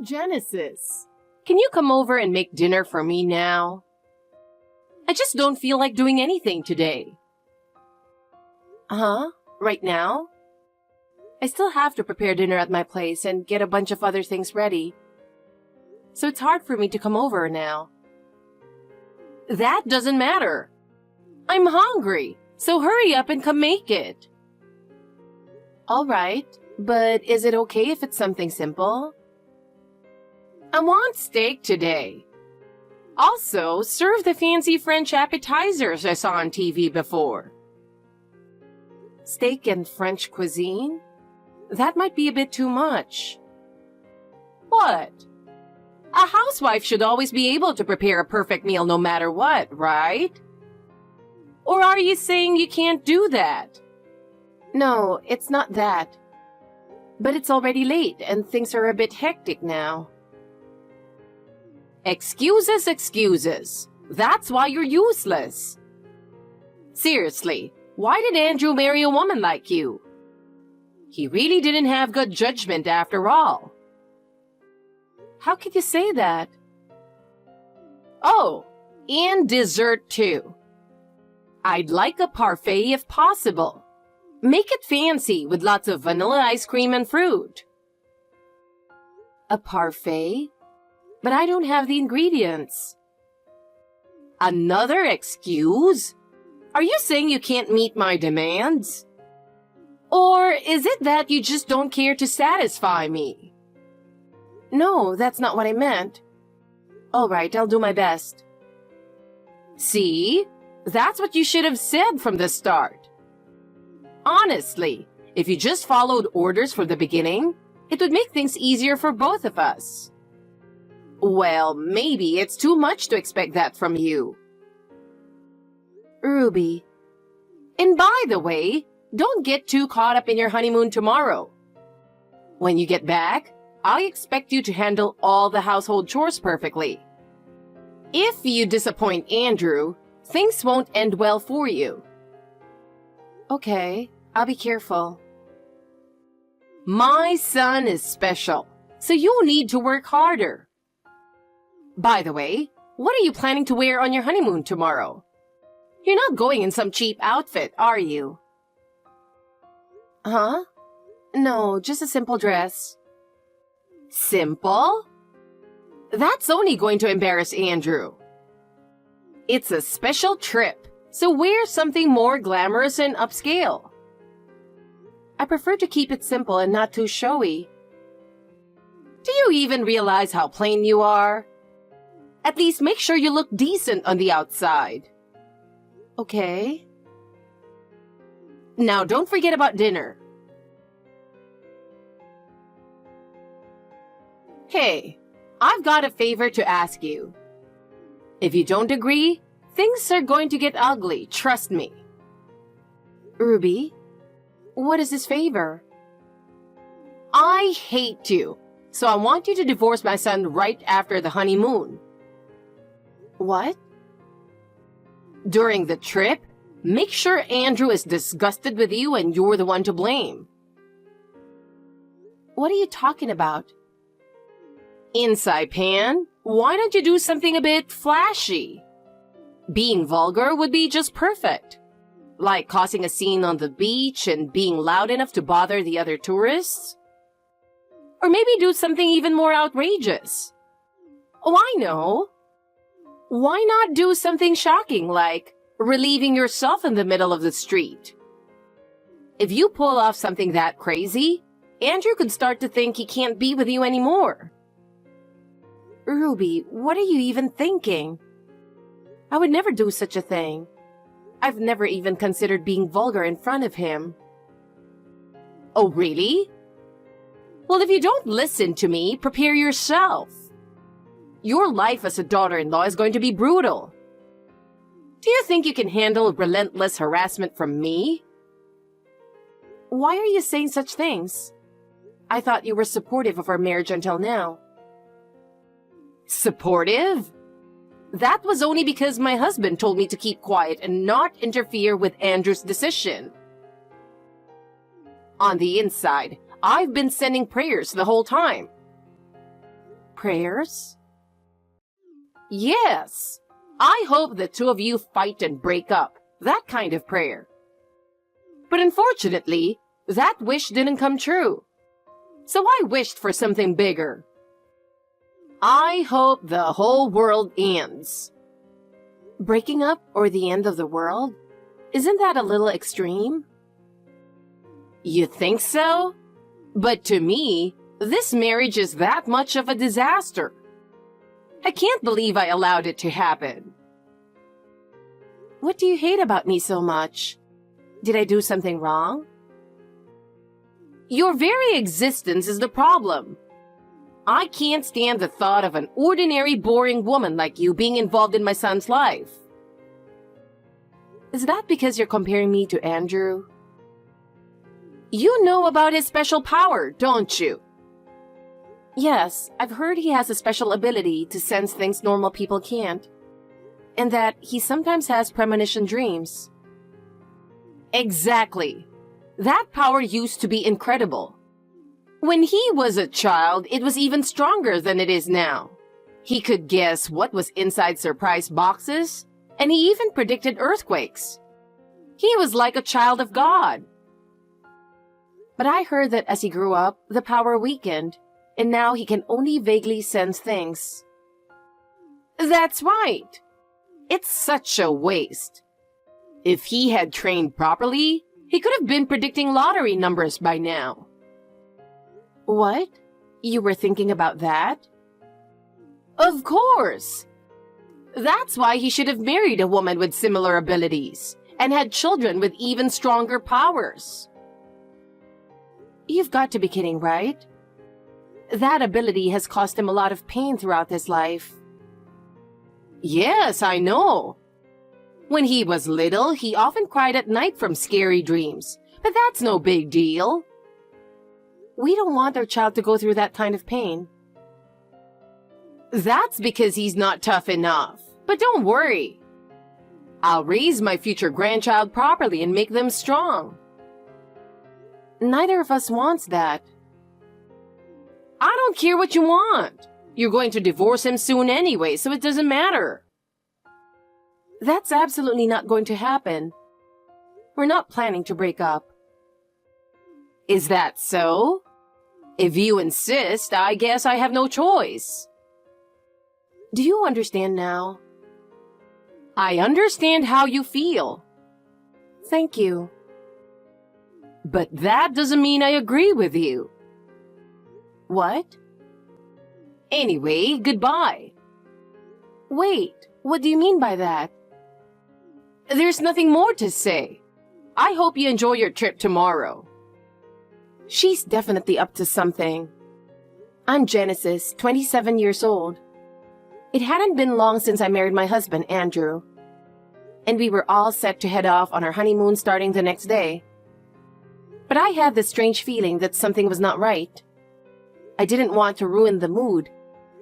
Genesis, can you come over and make dinner for me now? I just don't feel like doing anything today. Huh? Right now? I still have to prepare dinner at my place and get a bunch of other things ready. So it's hard for me to come over now. That doesn't matter. I'm hungry, so hurry up and come make it. All right, but is it okay if it's something simple? I want steak today. Also, serve the fancy French appetizers I saw on TV before. Steak and French cuisine? That might be a bit too much. What? A housewife should always be able to prepare a perfect meal no matter what, right? Or are you saying you can't do that? No, it's not that. But it's already late and things are a bit hectic now. Excuses, excuses. That's why you're useless. Seriously, why did Andrew marry a woman like you? He really didn't have good judgment after all. How could you say that? Oh, and dessert too. I'd like a parfait if possible. Make it fancy with lots of vanilla ice cream and fruit. A parfait? But I don't have the ingredients. Another excuse? Are you saying you can't meet my demands? Or is it that you just don't care to satisfy me? No, that's not what I meant. All right, I'll do my best. See? That's what you should have said from the start. Honestly, if you just followed orders from the beginning, it would make things easier for both of us. Well, maybe it's too much to expect that from you. Ruby. And by the way, don't get too caught up in your honeymoon tomorrow. When you get back, I expect you to handle all the household chores perfectly. If you disappoint Andrew, things won't end well for you. Okay, I'll be careful. My son is special, so you'll need to work harder. By the way, what are you planning to wear on your honeymoon tomorrow? You're not going in some cheap outfit, are you? Huh? No, just a simple dress. Simple? That's only going to embarrass Andrew. It's a special trip, so wear something more glamorous and upscale. I prefer to keep it simple and not too showy. Do you even realize how plain you are? At least make sure you look decent on the outside. Okay. Now don't forget about dinner. Hey, I've got a favor to ask you. If you don't agree, things are going to get ugly, trust me. Ruby, what is this favor? I hate you, so I want you to divorce my son right after the honeymoon. What? During the trip, make sure Andrew is disgusted with you and you're the one to blame. What are you talking about? Inside Pan, why don't you do something a bit flashy? Being vulgar would be just perfect. Like causing a scene on the beach and being loud enough to bother the other tourists. Or maybe do something even more outrageous. Oh, I know. Why not do something shocking like relieving yourself in the middle of the street? If you pull off something that crazy, Andrew could start to think he can't be with you anymore. Ruby, what are you even thinking? I would never do such a thing. I've never even considered being vulgar in front of him. Oh, really? Well, if you don't listen to me, prepare yourself. Your life as a daughter-in-law is going to be brutal. Do you think you can handle relentless harassment from me? Why are you saying such things? I thought you were supportive of our marriage until now. Supportive? That was only because my husband told me to keep quiet and not interfere with Andrew's decision. On the inside, I've been sending prayers the whole time. Prayers? Yes. I hope the two of you fight and break up. That kind of prayer. But unfortunately, that wish didn't come true. So I wished for something bigger. I hope the whole world ends. Breaking up or the end of the world? Isn't that a little extreme? You think so? But to me, this marriage is that much of a disaster. I can't believe I allowed it to happen. What do you hate about me so much? Did I do something wrong? Your very existence is the problem. I can't stand the thought of an ordinary, boring woman like you being involved in my son's life. Is that because you're comparing me to Andrew? You know about his special power, don't you? Yes, I've heard he has a special ability to sense things normal people can't. And that he sometimes has premonition dreams. Exactly. That power used to be incredible. When he was a child, it was even stronger than it is now. He could guess what was inside surprise boxes, and he even predicted earthquakes. He was like a child of God. But I heard that as he grew up, the power weakened, and now he can only vaguely sense things. That's right. It's such a waste. If he had trained properly, he could have been predicting lottery numbers by now. What? You were thinking about that? Of course. That's why he should have married a woman with similar abilities and had children with even stronger powers. You've got to be kidding, right? That ability has caused him a lot of pain throughout his life. Yes, I know. When he was little, he often cried at night from scary dreams, but that's no big deal. We don't want our child to go through that kind of pain. That's because he's not tough enough. But don't worry. I'll raise my future grandchild properly and make them strong. Neither of us wants that. I don't care what you want. You're going to divorce him soon anyway, so it doesn't matter. That's absolutely not going to happen. We're not planning to break up. Is that so? If you insist, I guess I have no choice. Do you understand now? I understand how you feel. Thank you. But that doesn't mean I agree with you. What? Anyway, goodbye. Wait, what do you mean by that? There's nothing more to say. I hope you enjoy your trip tomorrow. She's definitely up to something. I'm Genesis, 27 years old. It hadn't been long since I married my husband, Andrew. And we were all set to head off on our honeymoon starting the next day. But I had this strange feeling that something was not right. I didn't want to ruin the mood,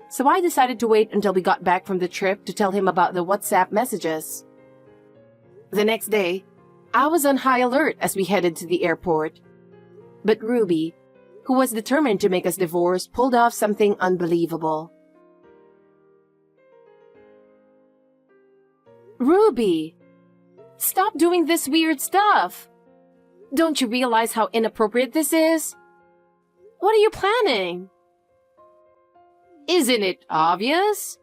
so I decided to wait until we got back from the trip to tell him about the WhatsApp messages. The next day, I was on high alert as we headed to the airport. But Ruby, who was determined to make us divorce, pulled off something unbelievable. Ruby, stop doing this weird stuff. Don't you realize how inappropriate this is? What are you planning? Isn't it obvious?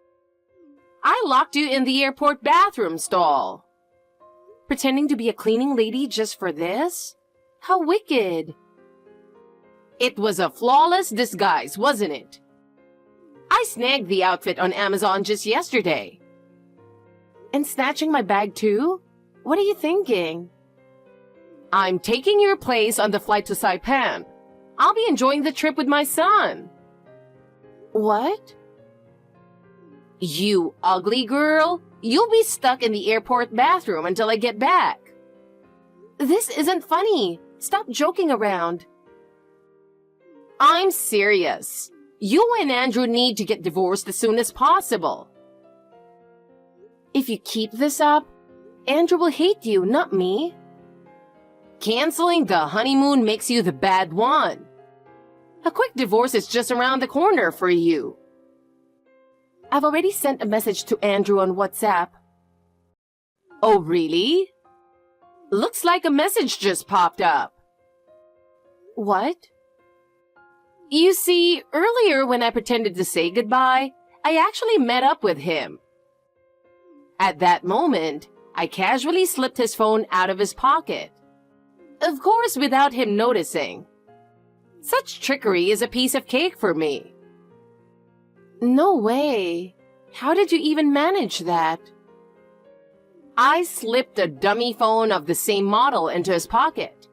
I locked you in the airport bathroom stall. Pretending to be a cleaning lady just for this? How wicked. It was a flawless disguise, wasn't it? I snagged the outfit on Amazon just yesterday. And snatching my bag too? What are you thinking? I'm taking your place on the flight to Saipan. I'll be enjoying the trip with my son. What? You ugly girl. You'll be stuck in the airport bathroom until I get back. This isn't funny. Stop joking around. I'm serious. You and Andrew need to get divorced as soon as possible. If you keep this up, Andrew will hate you, not me. Canceling the honeymoon makes you the bad one. A quick divorce is just around the corner for you. I've already sent a message to Andrew on WhatsApp. Oh, really? Looks like a message just popped up. What? You see, earlier when I pretended to say goodbye, I actually met up with him. At that moment, I casually slipped his phone out of his pocket. Of course, without him noticing. Such trickery is a piece of cake for me. No way. How did you even manage that? I slipped a dummy phone of the same model into his pocket.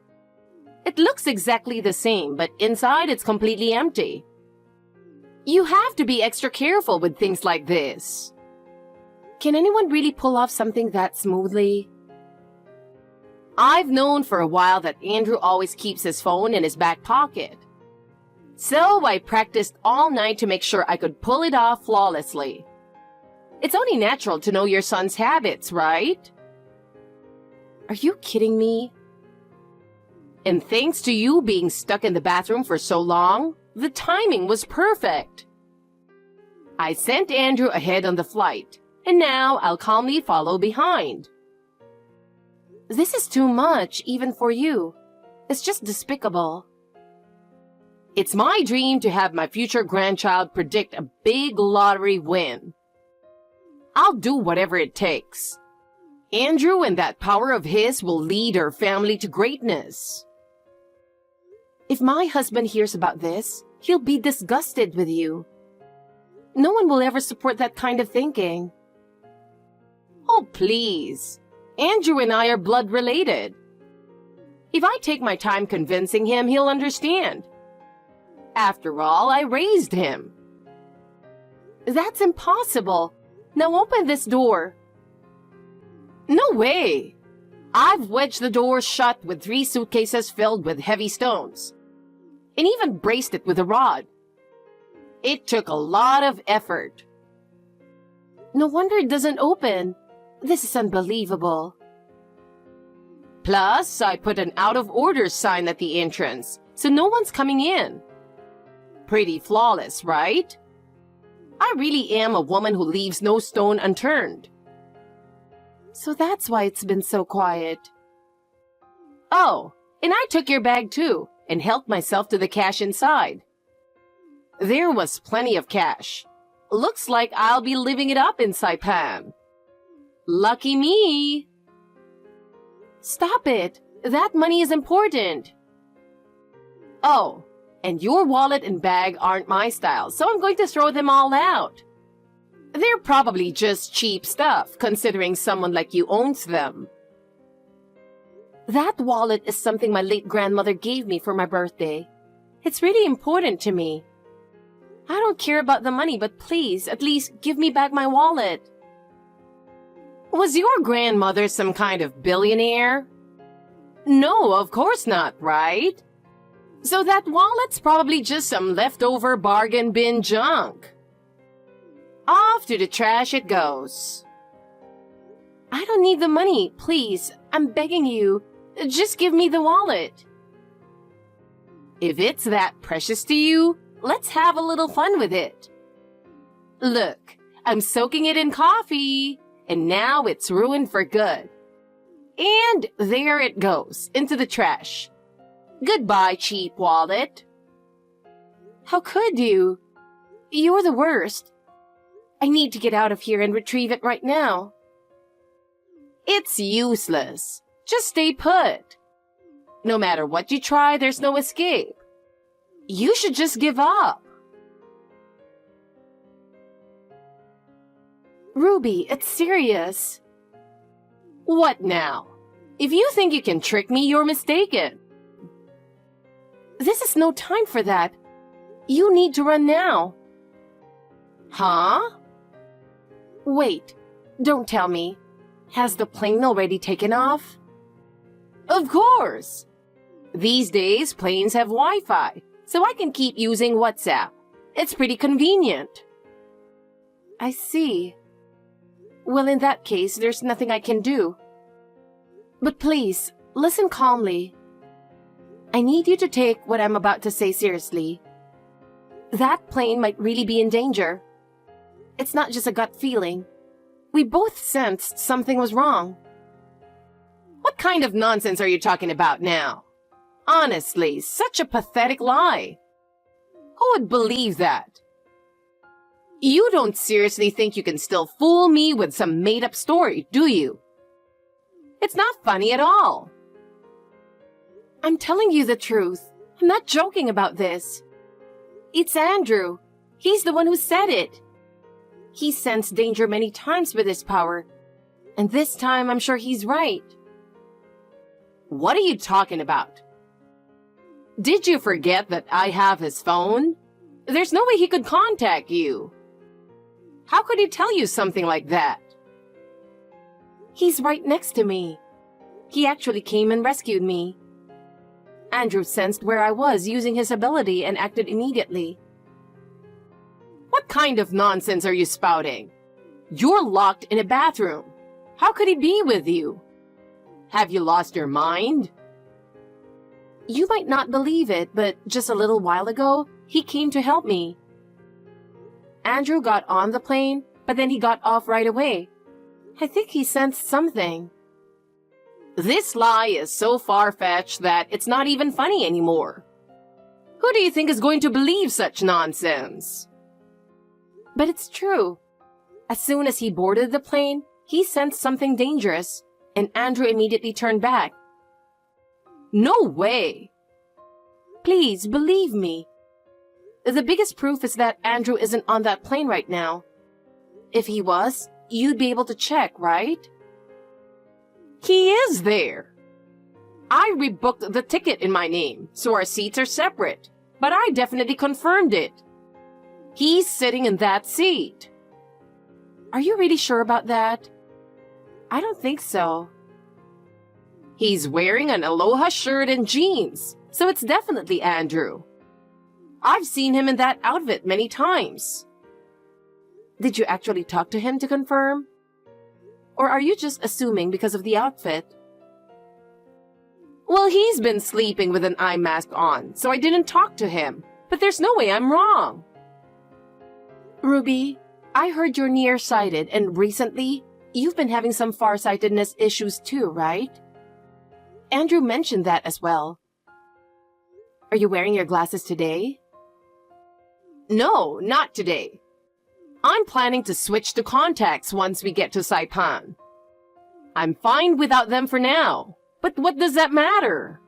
It looks exactly the same, but inside it's completely empty. You have to be extra careful with things like this. Can anyone really pull off something that smoothly? I've known for a while that Andrew always keeps his phone in his back pocket. So I practiced all night to make sure I could pull it off flawlessly. It's only natural to know your son's habits, right? Are you kidding me? And thanks to you being stuck in the bathroom for so long, the timing was perfect. I sent Andrew ahead on the flight, and now I'll calmly follow behind. This is too much, even for you. It's just despicable. It's my dream to have my future grandchild predict a big lottery win. I'll do whatever it takes. Andrew and that power of his will lead our family to greatness. If my husband hears about this, he'll be disgusted with you. No one will ever support that kind of thinking. Oh, please. Andrew and I are blood related. If I take my time convincing him, he'll understand. After all, I raised him. That's impossible. Now open this door. No way. I've wedged the door shut with 3 suitcases filled with heavy stones, and even braced it with a rod. It took a lot of effort. No wonder it doesn't open. This is unbelievable. Plus, I put an out-of-order sign at the entrance, so no one's coming in. Pretty flawless, right? I really am a woman who leaves no stone unturned. So that's why it's been so quiet. Oh, and I took your bag too, and helped myself to the cash inside. There was plenty of cash. Looks like I'll be living it up in Saipan. Lucky me. Stop it. That money is important. Oh, and your wallet and bag aren't my style, so I'm going to throw them all out. They're probably just cheap stuff, considering someone like you owns them. That wallet is something my late grandmother gave me for my birthday. It's really important to me. I don't care about the money, but please, at least give me back my wallet. Was your grandmother some kind of billionaire? No, of course not, right? So that wallet's probably just some leftover bargain bin junk. Off to the trash it goes. I don't need the money, please. I'm begging you. Just give me the wallet. If it's that precious to you, let's have a little fun with it. Look, I'm soaking it in coffee, and now it's ruined for good. And there it goes, into the trash. Goodbye, cheap wallet. How could you? You're the worst. I need to get out of here and retrieve it right now. It's useless. Just stay put. No matter what you try, there's no escape. You should just give up. Ruby, it's serious. What now? If you think you can trick me, you're mistaken. This is no time for that. You need to run now. Huh? Wait, don't tell me. Has the plane already taken off? Of course. These days, planes have Wi-Fi, so I can keep using WhatsApp. It's pretty convenient. I see. Well, in that case, there's nothing I can do. But please, listen calmly. I need you to take what I'm about to say seriously. That plane might really be in danger. It's not just a gut feeling. We both sensed something was wrong. What kind of nonsense are you talking about now? Honestly, such a pathetic lie. Who would believe that? You don't seriously think you can still fool me with some made-up story, do you? It's not funny at all. I'm telling you the truth. I'm not joking about this. It's Andrew. He's the one who said it. He sensed danger many times with his power. And this time, I'm sure he's right. What are you talking about? Did you forget that I have his phone? There's no way he could contact you. How could he tell you something like that? He's right next to me. He actually came and rescued me. Andrew sensed where I was using his ability and acted immediately. What kind of nonsense are you spouting? You're locked in a bathroom. How could he be with you? Have you lost your mind? You might not believe it, but just a little while ago, he came to help me. Andrew got on the plane, but then he got off right away. I think he sensed something. This lie is so far-fetched that it's not even funny anymore. Who do you think is going to believe such nonsense? But it's true. As soon as he boarded the plane, he sensed something dangerous, and Andrew immediately turned back. No way! Please, believe me. The biggest proof is that Andrew isn't on that plane right now. If he was, you'd be able to check, right? He is there. I rebooked the ticket in my name, so our seats are separate, but I definitely confirmed it. He's sitting in that seat. Are you really sure about that? I don't think so. He's wearing an Aloha shirt and jeans, so it's definitely Andrew. I've seen him in that outfit many times. Did you actually talk to him to confirm? Or are you just assuming because of the outfit? Well, he's been sleeping with an eye mask on, so I didn't talk to him. But there's no way I'm wrong. Ruby, I heard you're nearsighted, and recently, you've been having some farsightedness issues too, right? Andrew mentioned that as well. Are you wearing your glasses today? No, not today. I'm planning to switch to contacts once we get to Saipan. I'm fine without them for now, but what does that matter?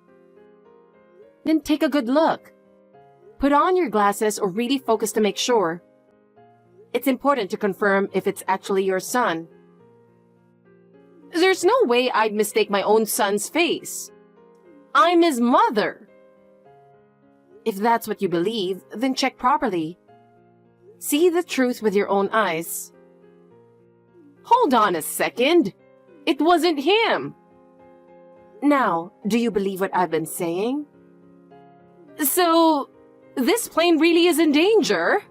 Then take a good look. Put on your glasses or really focus to make sure. It's important to confirm if it's actually your son. There's no way I'd mistake my own son's face. I'm his mother. If that's what you believe, then check properly. See the truth with your own eyes. Hold on a second. It wasn't him. Now, do you believe what I've been saying? So, this plane really is in danger?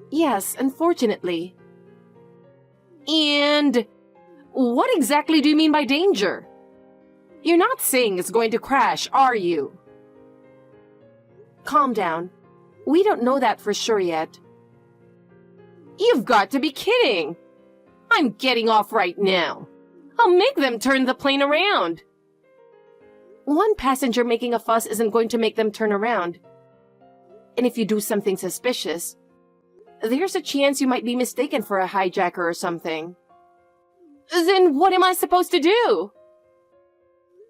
Yes, unfortunately. And what exactly do you mean by danger? You're not saying it's going to crash, are you? Calm down. We don't know that for sure yet. You've got to be kidding. I'm getting off right now. I'll make them turn the plane around. One passenger making a fuss isn't going to make them turn around. And if you do something suspicious, there's a chance you might be mistaken for a hijacker or something. Then what am I supposed to do?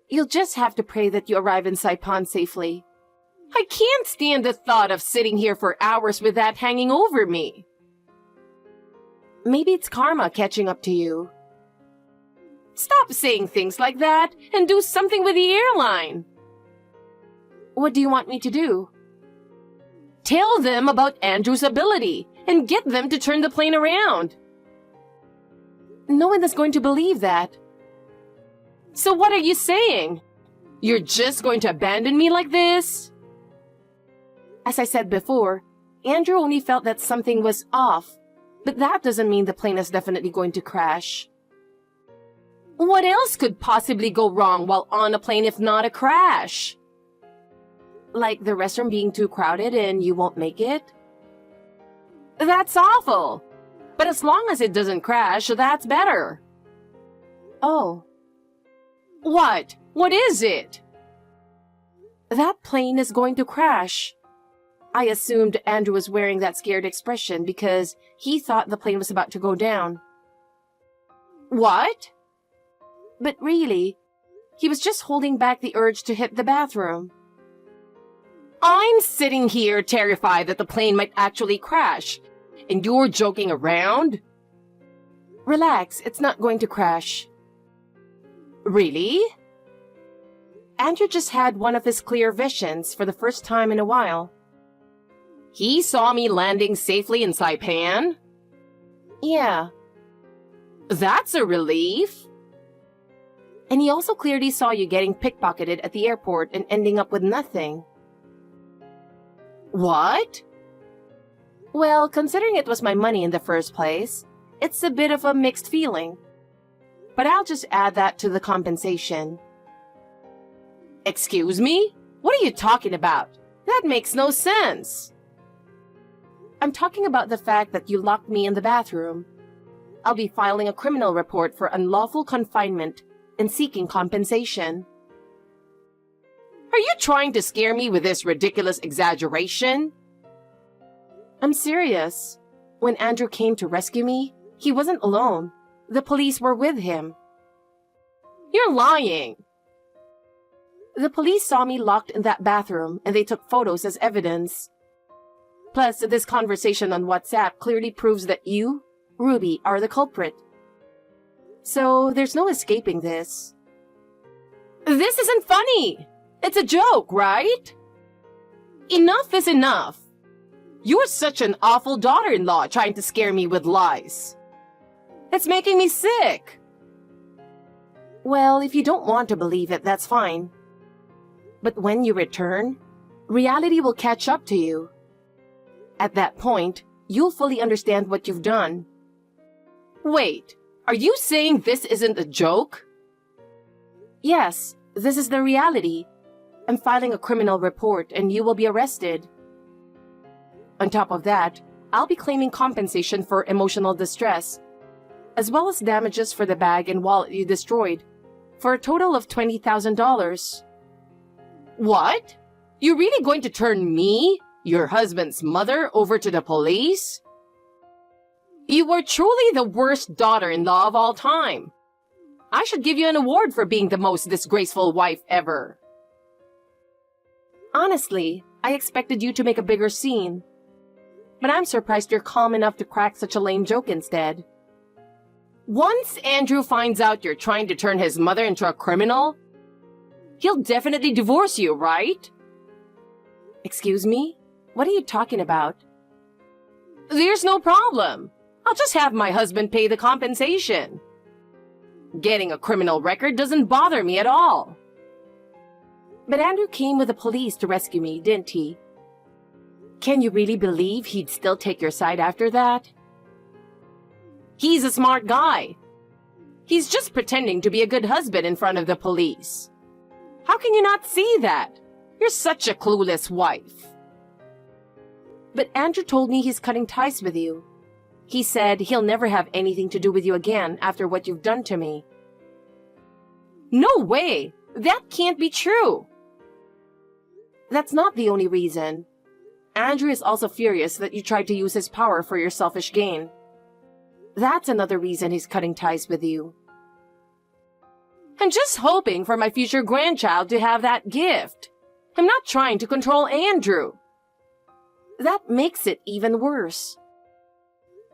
You'll just have to pray that you arrive in Saipan safely. I can't stand the thought of sitting here for hours with that hanging over me. Maybe it's karma catching up to you. Stop saying things like that and do something with the airline. What do you want me to do? Tell them about Andrew's ability and get them to turn the plane around. No one is going to believe that. So what are you saying? You're just going to abandon me like this? As I said before, Andrew only felt that something was off, but that doesn't mean the plane is definitely going to crash. What else could possibly go wrong while on a plane if not a crash? Like the restroom being too crowded and you won't make it? That's awful. But as long as it doesn't crash, that's better. Oh. What? What is it? That plane is going to crash. I assumed Andrew was wearing that scared expression because he thought the plane was about to go down. What? But really, he was just holding back the urge to hit the bathroom. I'm sitting here terrified that the plane might actually crash, and you're joking around? Relax, it's not going to crash. Really? Andrew just had one of his clear visions for the first time in a while. He saw me landing safely in Saipan? Yeah. That's a relief. And he also clearly saw you getting pickpocketed at the airport and ending up with nothing. What? Well, considering it was my money in the first place, it's a bit of a mixed feeling. But I'll just add that to the compensation. Excuse me? What are you talking about? That makes no sense. I'm talking about the fact that you locked me in the bathroom. I'll be filing a criminal report for unlawful confinement and seeking compensation. Are you trying to scare me with this ridiculous exaggeration? I'm serious. When Andrew came to rescue me, he wasn't alone. The police were with him. You're lying. The police saw me locked in that bathroom and they took photos as evidence. Plus, this conversation on WhatsApp clearly proves that you, Ruby, are the culprit. So, there's no escaping this. This isn't funny! It's a joke, right? Enough is enough. You're such an awful daughter-in-law trying to scare me with lies. It's making me sick. Well, if you don't want to believe it, that's fine. But when you return, reality will catch up to you. At that point, you'll fully understand what you've done. Wait, are you saying this isn't a joke? Yes, this is the reality. I'm filing a criminal report and you will be arrested. On top of that, I'll be claiming compensation for emotional distress, as well as damages for the bag and wallet you destroyed, for a total of $20,000. What? You're really going to turn me, your husband's mother, over to the police? You were truly the worst daughter-in-law of all time. I should give you an award for being the most disgraceful wife ever. Honestly, I expected you to make a bigger scene. But I'm surprised you're calm enough to crack such a lame joke instead. Once Andrew finds out you're trying to turn his mother into a criminal, he'll definitely divorce you, right? Excuse me? What are you talking about? There's no problem. I'll just have my husband pay the compensation. Getting a criminal record doesn't bother me at all. But Andrew came with the police to rescue me, didn't he? Can you really believe he'd still take your side after that? He's a smart guy. He's just pretending to be a good husband in front of the police. How can you not see that? You're such a clueless wife. But Andrew told me he's cutting ties with you. He said he'll never have anything to do with you again after what you've done to me. No way! That can't be true! That's not the only reason. Andrew is also furious that you tried to use his power for your selfish gain. That's another reason he's cutting ties with you. I'm just hoping for my future grandchild to have that gift. I'm not trying to control Andrew. That makes it even worse.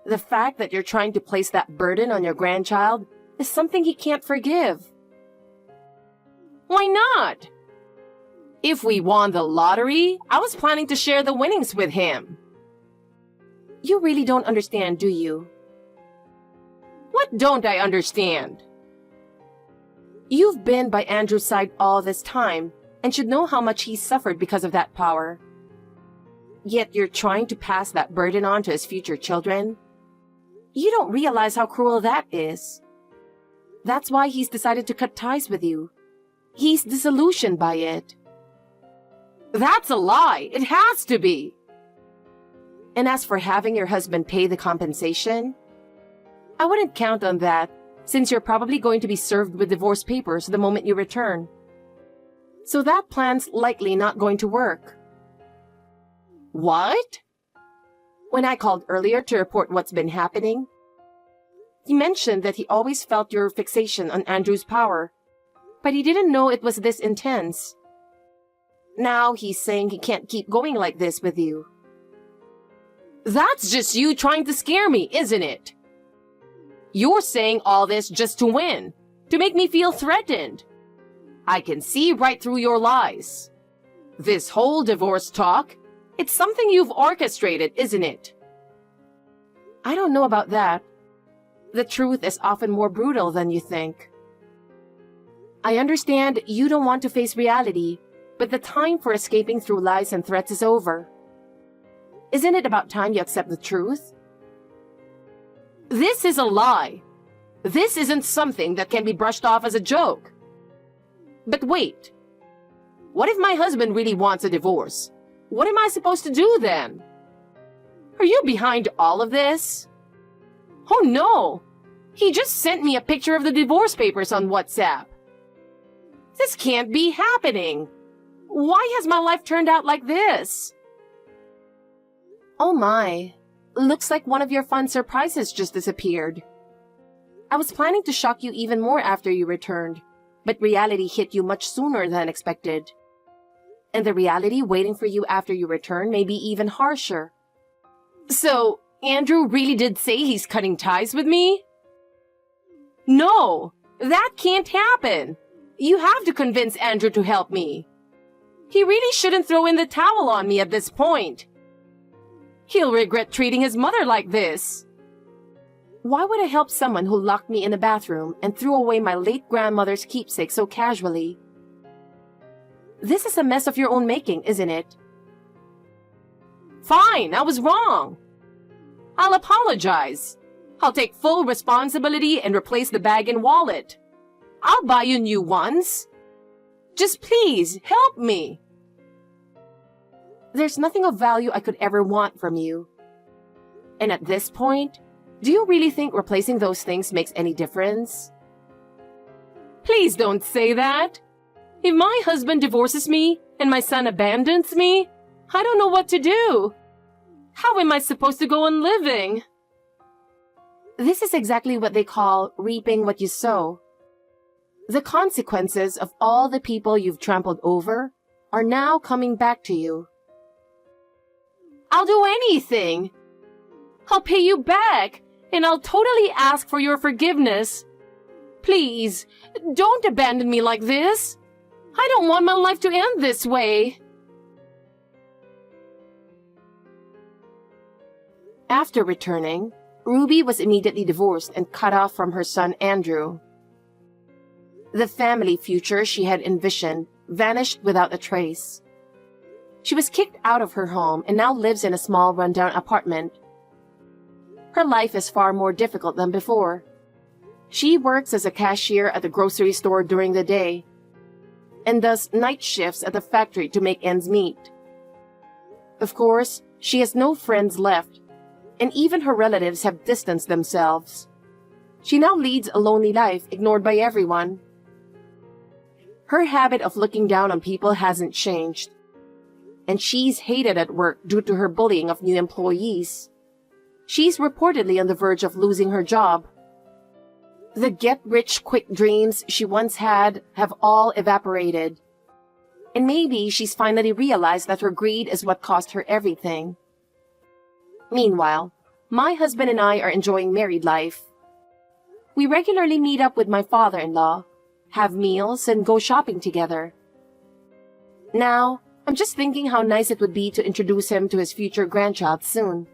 The fact that you're trying to place that burden on your grandchild is something he can't forgive. Why not? If we won the lottery, I was planning to share the winnings with him. You really don't understand, do you? What don't I understand? You've been by Andrew's side all this time and should know how much he's suffered because of that power. Yet you're trying to pass that burden on to his future children? You don't realize how cruel that is. That's why he's decided to cut ties with you. He's disillusioned by it. That's a lie. It has to be. And as for having your husband pay the compensation, I wouldn't count on that, since you're probably going to be served with divorce papers the moment you return. So that plan's likely not going to work. What? When I called earlier to report what's been happening, he mentioned that he always felt your fixation on Andrew's power, but he didn't know it was this intense. Now he's saying he can't keep going like this with you. That's just you trying to scare me, isn't it? You're saying all this just to win, to make me feel threatened. I can see right through your lies. This whole divorce talk, it's something you've orchestrated, isn't it? I don't know about that. The truth is often more brutal than you think. I understand you don't want to face reality, but the time for escaping through lies and threats is over. Isn't it about time you accept the truth? This is a lie. This isn't something that can be brushed off as a joke. But wait. What if my husband really wants a divorce? What am I supposed to do then? Are you behind all of this? Oh no! He just sent me a picture of the divorce papers on WhatsApp. This can't be happening. Why has my life turned out like this? Oh my. Looks like one of your fun surprises just disappeared. I was planning to shock you even more after you returned, but reality hit you much sooner than expected. And the reality waiting for you after you return may be even harsher. So, Andrew really did say he's cutting ties with me? No, that can't happen. You have to convince Andrew to help me. He really shouldn't throw in the towel on me at this point. He'll regret treating his mother like this. Why would I help someone who locked me in a bathroom and threw away my late grandmother's keepsake so casually? This is a mess of your own making, isn't it? Fine, I was wrong. I'll apologize. I'll take full responsibility and replace the bag and wallet. I'll buy you new ones. Just please, help me. There's nothing of value I could ever want from you. And at this point, do you really think replacing those things makes any difference? Please don't say that. If my husband divorces me and my son abandons me, I don't know what to do. How am I supposed to go on living? This is exactly what they call reaping what you sow. The consequences of all the people you've trampled over are now coming back to you. I'll do anything. I'll pay you back, and I'll totally ask for your forgiveness. Please, don't abandon me like this. I don't want my life to end this way. After returning, Ruby was immediately divorced and cut off from her son Andrew. The family future she had envisioned vanished without a trace. She was kicked out of her home and now lives in a small rundown apartment. Her life is far more difficult than before. She works as a cashier at the grocery store during the day and does night shifts at the factory to make ends meet. Of course, she has no friends left, and even her relatives have distanced themselves. She now leads a lonely life, ignored by everyone. Her habit of looking down on people hasn't changed, and she's hated at work due to her bullying of new employees. She's reportedly on the verge of losing her job. The get-rich-quick dreams she once had have all evaporated, and maybe she's finally realized that her greed is what cost her everything. Meanwhile, my husband and I are enjoying married life. We regularly meet up with my father-in-law, have meals, and go shopping together. Now, I'm just thinking how nice it would be to introduce him to his future grandchild soon.